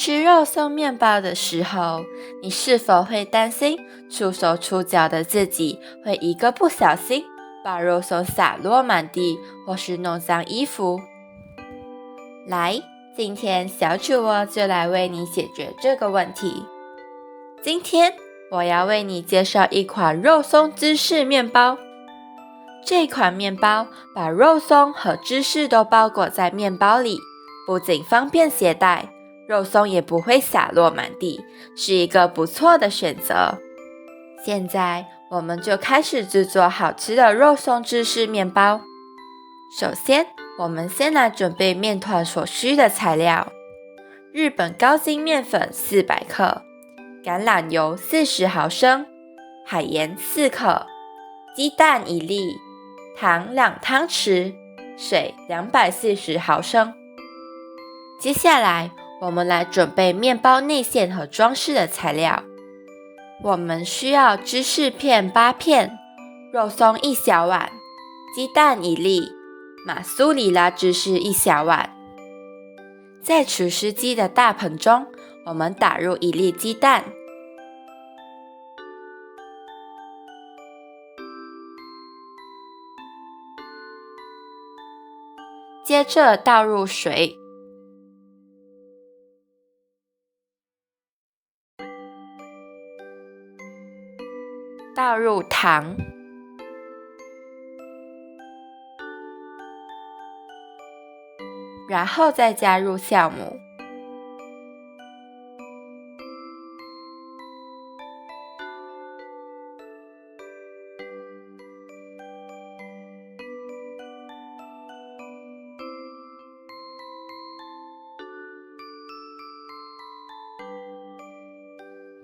吃肉松面包的时候，你是否会担心出手出脚的自己会一个不小心把肉松洒落满地，或是弄脏衣服？来，今天小主播就来为你解决这个问题。今天我要为你介绍一款肉松芝士面包。这款面包把肉松和芝士都包裹在面包里，不仅方便携带，肉松也不会洒落满地，是一个不错的选择。现在我们就开始制作好吃的肉松芝士面包。首先，我们先来准备面团所需的材料：日本高筋面粉400克，橄榄油40毫升，海盐4克，鸡蛋1粒，糖2汤匙，水240毫升。接下来，我们来准备面包内馅和装饰的材料。我们需要芝士片8片，肉松1小碗，鸡蛋1粒，马苏里拉芝士1小碗。在厨师机的大盆中，我们打入1粒鸡蛋，接着倒入水，倒入糖，然后再加入酵母。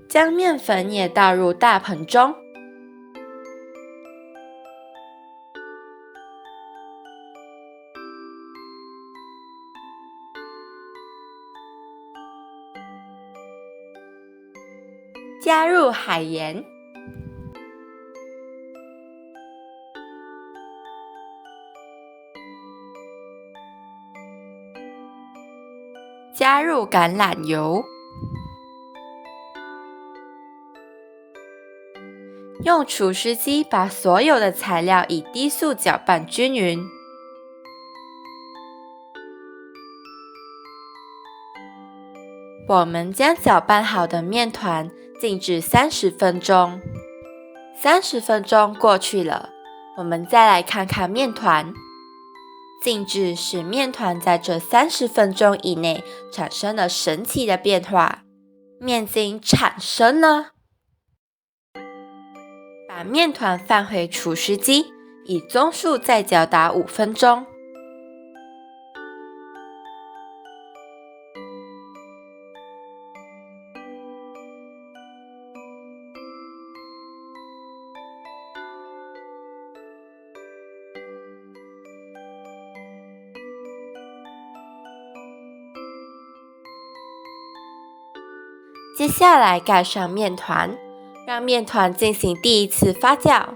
将面粉也倒入大盆中，加入海盐，加入橄榄油，用厨师机把所有的材料以低速搅拌均匀。我们将搅拌好的面团静置30分钟。30分钟过去了，我们再来看看面团。静置使面团在这30分钟以内产生了神奇的变化，面筋产生了。把面团放回厨师机，以中速再搅打5分钟。接下来盖上面团，让面团进行第一次发酵，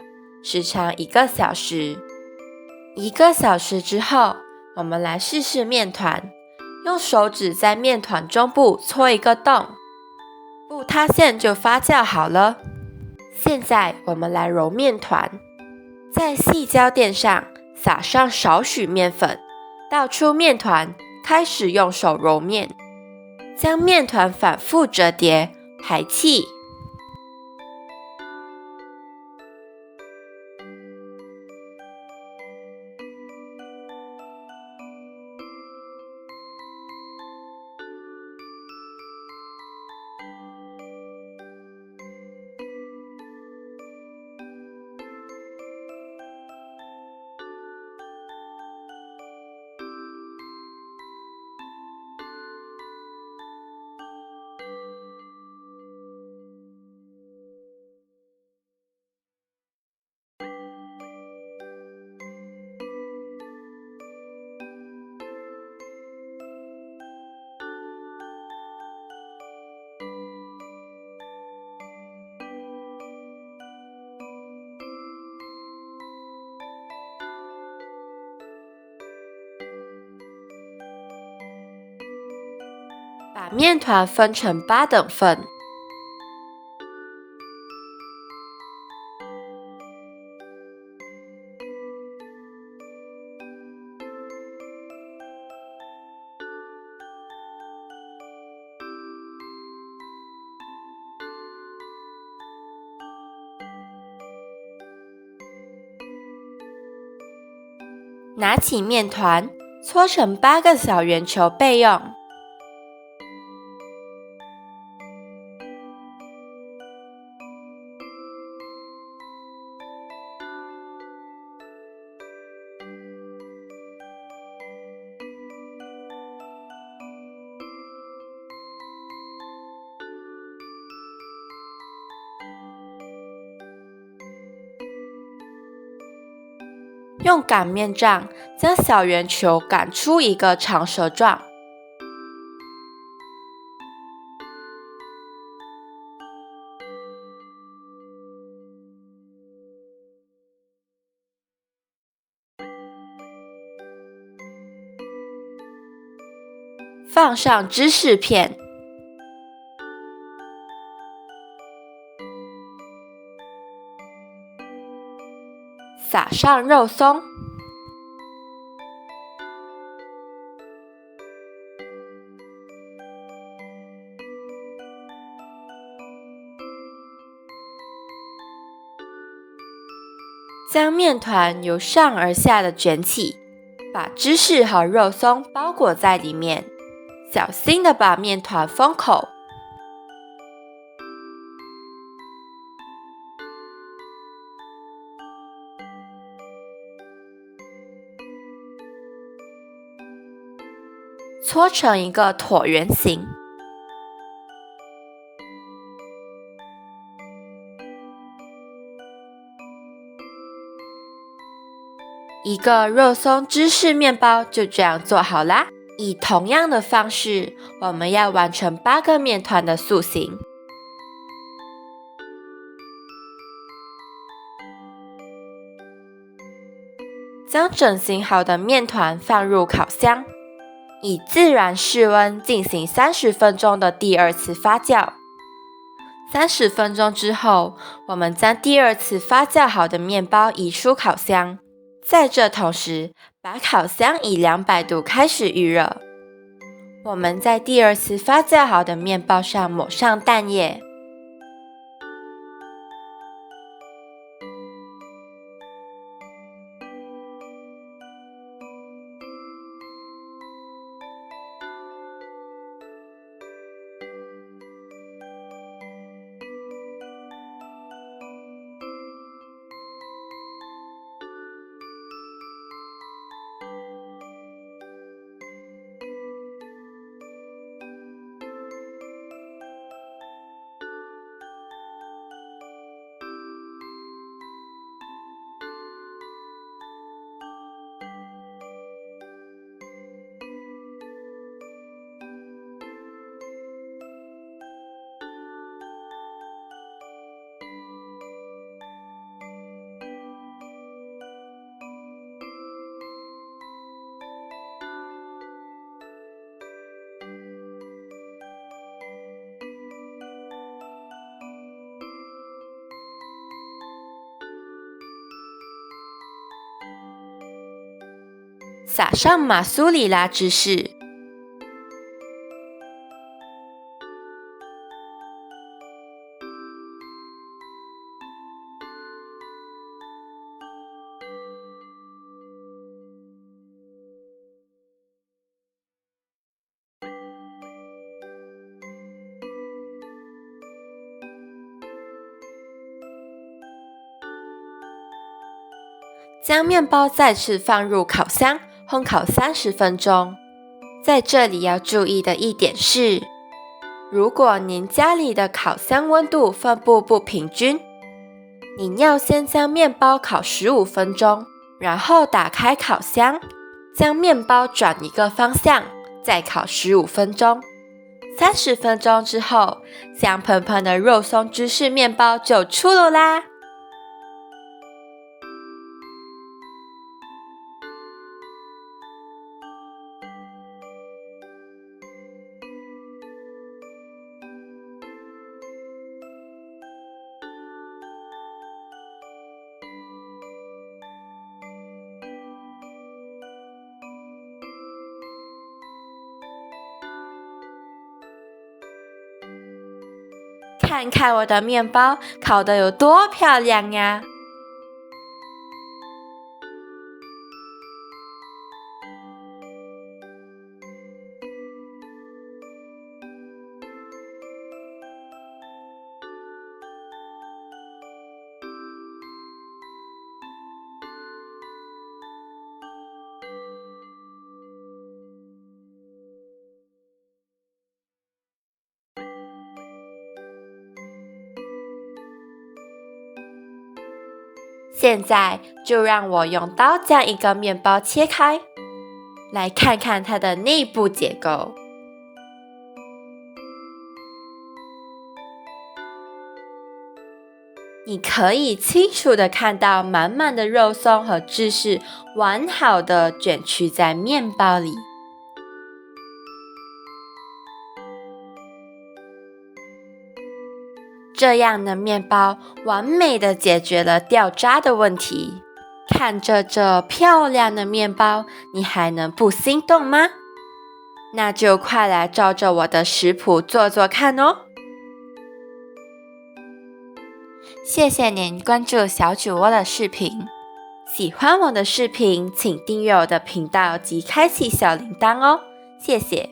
时长1个小时。1个小时之后，我们来试试面团，用手指在面团中部戳一个洞，不塌陷就发酵好了。现在我们来揉面团，在细胶垫上撒上少许面粉，倒出面团，开始用手揉面。将面团反复折叠，排气。把面团分成8等份，拿起面团，搓成8个小圆球备用。用擀面杖将小圆球擀出一个长蛇状，放上芝士片，撒上肉松，将面团由上而下的卷起，把芝士和肉松包裹在里面，小心地把面团封口。搓成一个椭圆形，一个肉松芝士面包就这样做好啦。以同样的方式，我们要完成8个面团的塑形。将整形好的面团放入烤箱，以自然室温进行30分钟的第2次发酵。30分钟之后，我们将第2次发酵好的面包移出烤箱，在这同时，把烤箱以200度开始预热。我们在第2次发酵好的面包上抹上蛋液，撒上马苏里拉芝士，将面包再次放入烤箱烘烤30分钟。在这里要注意的一点是，如果您家里的烤箱温度分布不平均，您要先将面包烤15分钟，然后打开烤箱，将面包转一个方向，再烤15分钟。30分钟之后，香喷喷的肉松芝士面包就出炉啦！看看我的面包烤得有多漂亮呀！现在就让我用刀将一个面包切开，来看看它的内部结构。你可以清楚地看到满满的肉松和芝士完好地卷曲在面包里。这样的面包完美地解决了掉渣的问题。看着这漂亮的面包，你还能不心动吗？那就快来照着我的食谱做做看哦！谢谢您关注小主播的视频。喜欢我的视频，请订阅我的频道及开启小铃铛哦，谢谢。